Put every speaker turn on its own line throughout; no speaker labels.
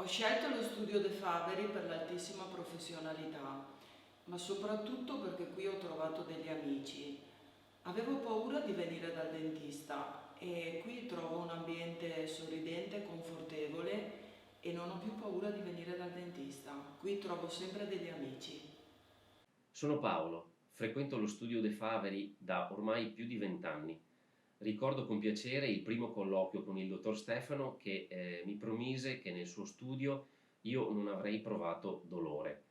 Ho scelto lo studio De Faveri per l'altissima professionalità, ma soprattutto perché qui ho trovato degli amici. Avevo paura di venire dal dentista e qui trovo un ambiente sorridente e confortevole e non ho più paura di venire dal dentista. Qui trovo sempre degli amici.
Sono Paolo, frequento lo studio De Faveri da ormai più di 20 anni. Ricordo con piacere il primo colloquio con il dottor Stefano che mi promise che nel suo studio io non avrei provato dolore.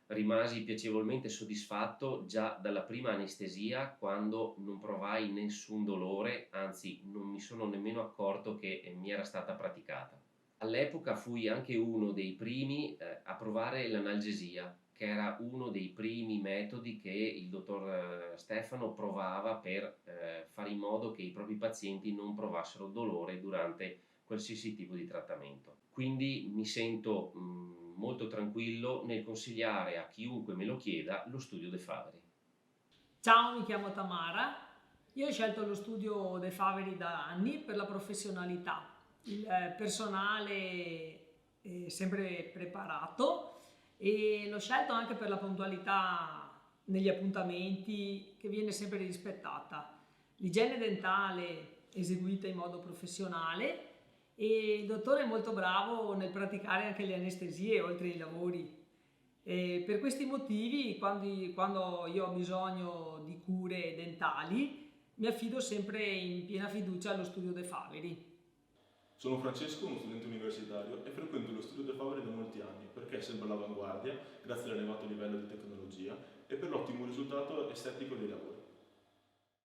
Rimasi piacevolmente soddisfatto già dalla prima anestesia quando non provai nessun dolore, anzi non mi sono nemmeno accorto che mi era stata praticata. All'epoca fui anche uno dei primi a provare l'analgesia, che era uno dei primi metodi che il dottor Stefano provava per fare in modo che i propri pazienti non provassero dolore durante qualsiasi tipo di trattamento. Quindi mi sento molto tranquillo nel consigliare a chiunque me lo chieda lo studio De Faveri.
Ciao, mi chiamo Tamara. Io ho scelto lo studio De Faveri da anni per la professionalità. Il personale è sempre preparato e l'ho scelto anche per la puntualità negli appuntamenti che viene sempre rispettata. L'igiene dentale eseguita in modo professionale e il dottore è molto bravo nel praticare anche le anestesie oltre ai lavori. E per questi motivi, quando io ho bisogno di cure dentali, mi affido sempre in piena fiducia allo studio De Faveri.
Sono Francesco, uno studente universitario e frequento lo studio De Favre da molti anni perché è sempre all'avanguardia grazie all'elevato livello di tecnologia e per l'ottimo risultato estetico dei lavori.